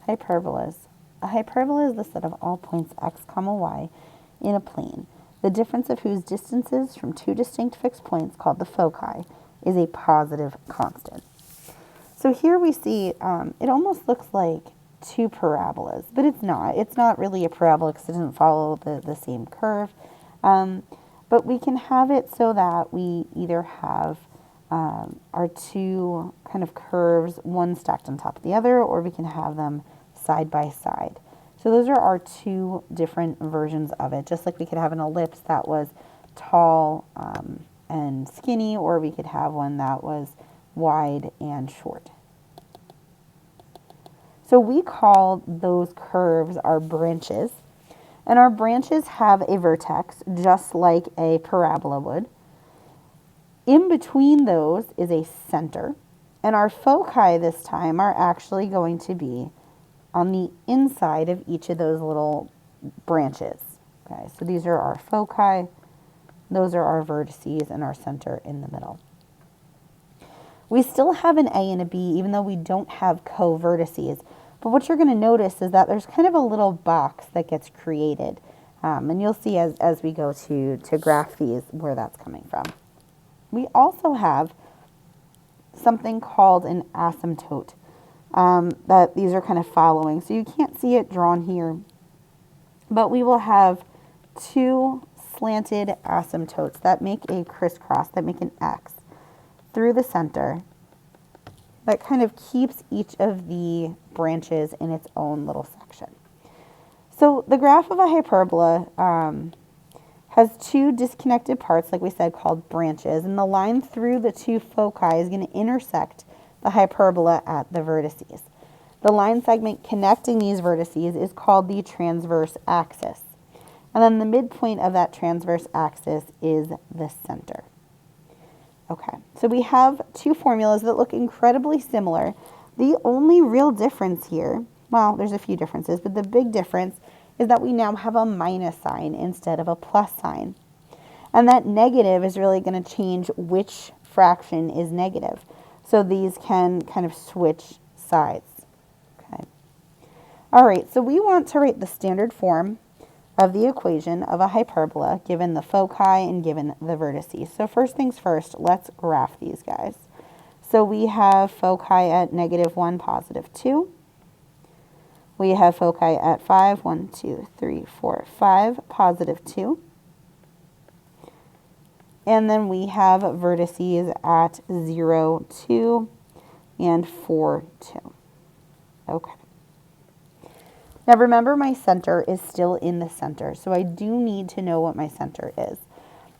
Hyperbolas. A hyperbola is the set of all points x, comma, y in a plane, the difference of whose distances from two distinct fixed points, called the foci, is a positive constant. So here we see it almost looks like two parabolas, but it's not. It's not really a parabola because it doesn't follow the same curve. But we can have it so that we either have our two kind of curves, one stacked on top of the other, or we can have them side by side. So those are our two different versions of it. Just like we could have an ellipse that was tall and skinny, or we could have one that was wide and short. So we call those curves our branches. And our branches have a vertex, just like a parabola would. In between those is a center. And our foci this time are actually going to be on the inside of each of those little branches. Okay, so these are our foci, those are our vertices, and our center in the middle. We still have an A and a B, even though we don't have co-vertices. But what you're going to notice is that there's kind of a little box that gets created. And you'll see as we go to graph these where that's coming from. We also have something called an asymptote that these are kind of following. So you can't see it drawn here, but we will have two slanted asymptotes that make a crisscross, that make an X through the center that kind of keeps each of the branches in its own little section. So the graph of a hyperbola has two disconnected parts, like we said, called branches, and the line through the two foci is going to intersect the hyperbola at the vertices. The line segment connecting these vertices is called the transverse axis. And then the midpoint of that transverse axis is the center. Okay, so we have two formulas that look incredibly similar. The only real difference here, well, there's a few differences, but the big difference is that we now have a minus sign instead of a plus sign. And that negative is really going to change which fraction is negative. So these can kind of switch sides. Okay. All right, so we want to write the standard form of the equation of a hyperbola given the foci and given the vertices. So first things first, let's graph these guys. So we have foci at -1, +2. We have foci at 5, 1, 2, 3, 4, 5, +2. And then we have vertices at 0, 2, and 4, 2. Okay. Now remember, my center is still in the center, so I do need to know what my center is.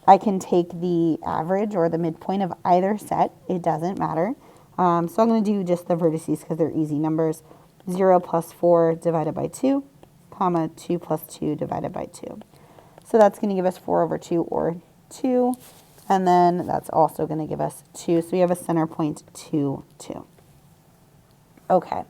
I can take the average or the midpoint of either set. It doesn't matter. So I'm going to do just the vertices because they're easy numbers. 0 + 4 divided by 2, comma 2 + 2 divided by 2. So that's going to give us 4/2 or 2. And then that's also going to give us 2. So we have a center point 2, 2. Okay.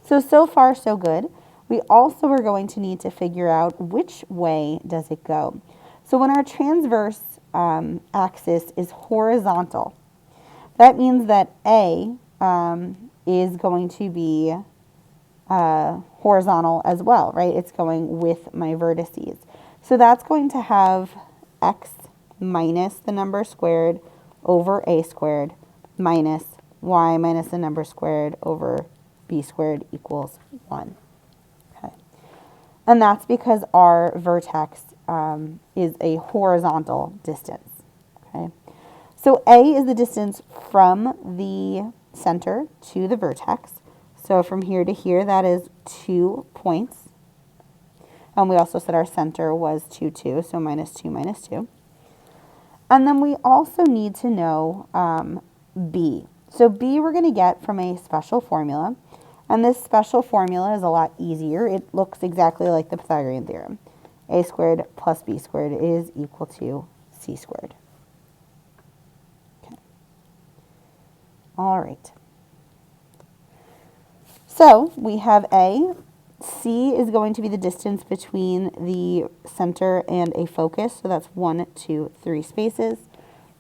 So far so good. We also are going to need to figure out which way does it go. So when our transverse axis is horizontal, that means that A is going to be horizontal as well, right? It's going with my vertices. So that's going to have x minus the number squared over a squared minus y minus the number squared over b squared equals 1. Okay. And that's because our vertex is a horizontal distance. Okay. So A is the distance from the center to the vertex. So from here to here, that is 2 points. And we also said our center was 2, 2, so -2, -2. And then we also need to know B. So B we're going to get from a special formula. And this special formula is a lot easier. It looks exactly like the Pythagorean theorem. A squared plus B squared is equal to C squared. Okay. All right. So we have A. C is going to be the distance between the center and a focus. So that's 1, 2, 3 spaces.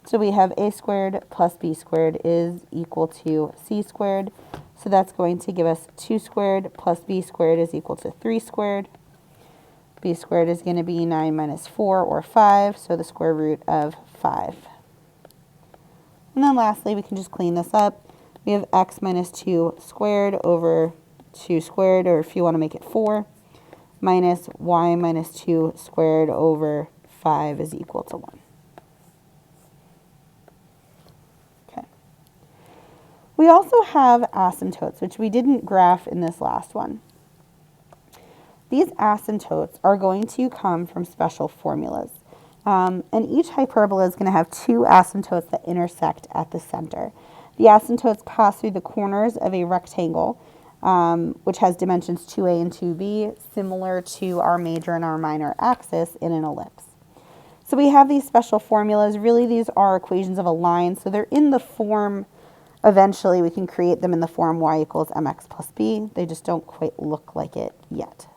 So we have a squared plus b squared is equal to c squared. So that's going to give us 2 squared plus b squared is equal to 3 squared. B squared is going to be 9 minus 4, or 5, so the square root of 5. And then lastly, we can just clean this up. We have x minus 2 squared over 2 squared, or if you want to make it 4, minus y minus 2 squared over 5 is equal to 1. Okay. We also have asymptotes, which we didn't graph in this last one. These asymptotes are going to come from special formulas. And each hyperbola is going to have 2 asymptotes that intersect at the center. The asymptotes pass through the corners of a rectangle, which has dimensions 2a and 2b, similar to our major and our minor axis in an ellipse. So we have these special formulas. Really, these are equations of a line, so they're in the form, eventually we can create them in the form y equals mx plus b. They just don't quite look like it yet.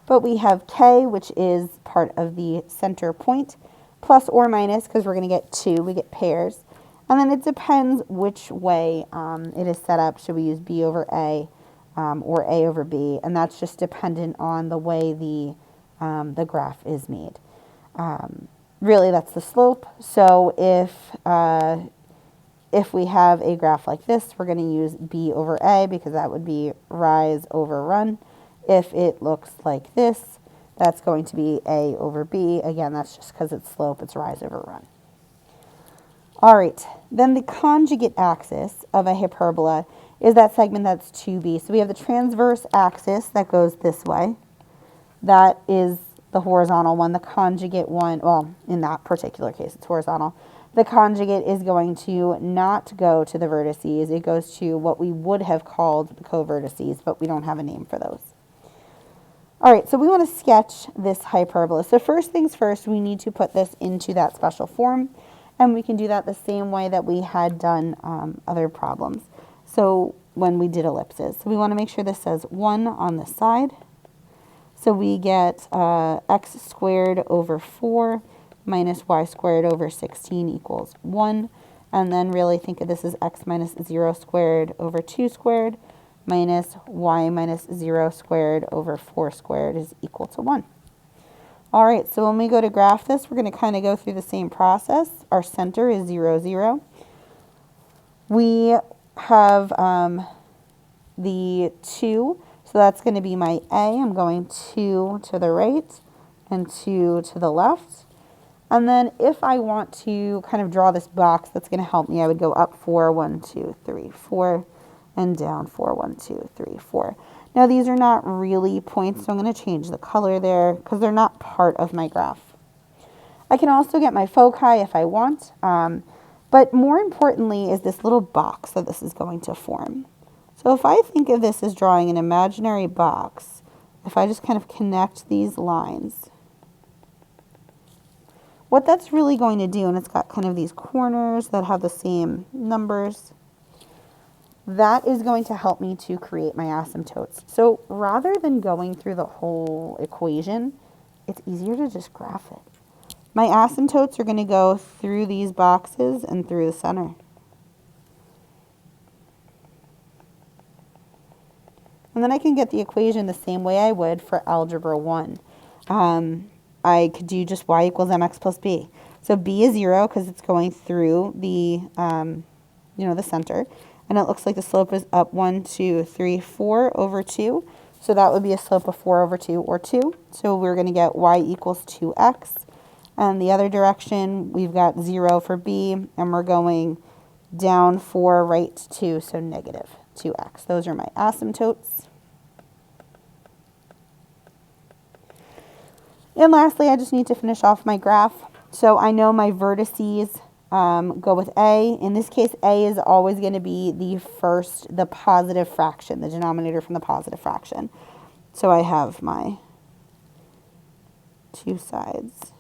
But we have k, which is part of the center point, plus or minus, because we're going to get 2, we get pairs. And then it depends which way it is set up. Should we use b over a or a over b? And that's just dependent on the way the graph is made. Really, that's the slope. So if we have a graph like this, we're going to use b over a, because that would be rise over run. If it looks like this, that's going to be a over b. Again, that's just because it's slope, it's rise over run. All right, then the conjugate axis of a hyperbola is that segment that's 2b. So we have the transverse axis that goes this way. That is the horizontal one. The conjugate one, well, in that particular case, it's horizontal. The conjugate is going to not go to the vertices. It goes to what we would have called the covertices, but we don't have a name for those. All right, so we want to sketch this hyperbola. So first things first, we need to put this into that special form, and we can do that the same way that we had done other problems. So when we did ellipses. So we want to make sure this says 1 on this side. So we get x squared over 4 minus y squared over 16 equals 1. And then really think of this as x minus 0 squared over 2 squared minus y minus 0 squared over 4 squared is equal to 1. All right, so when we go to graph this, we're going to kind of go through the same process. Our center is 0, 0. We have the 2, so that's going to be my A. I'm going 2 to the right and 2 to the left. And then if I want to kind of draw this box that's going to help me, I would go up 4, 1, 2, 3, 4, and down 4, 1, 2, 3, 4. Now these are not really points, so I'm going to change the color there because they're not part of my graph. I can also get my foci if I want, but more importantly is this little box that this is going to form. So if I think of this as drawing an imaginary box, if I just kind of connect these lines, what that's really going to do, and it's got kind of these corners that have the same numbers, that is going to help me to create my asymptotes. So rather than going through the whole equation, it's easier to just graph it. My asymptotes are going to go through these boxes and through the center. And then I can get the equation the same way I would for algebra 1. I could do just y equals mx plus b. So b is 0 because it's going through the, the center. And it looks like the slope is up 1, 2, 3, 4 over 2. So that would be a slope of 4 over 2 or 2. So we're going to get y equals 2x. And the other direction, we've got 0 for b, and we're going down 4 right 2, so negative 2x. Those are my asymptotes. And lastly, I just need to finish off my graph. So I know my vertices go with a. In this case, a is always going to be the positive fraction, the denominator from the positive fraction. So I have my two sides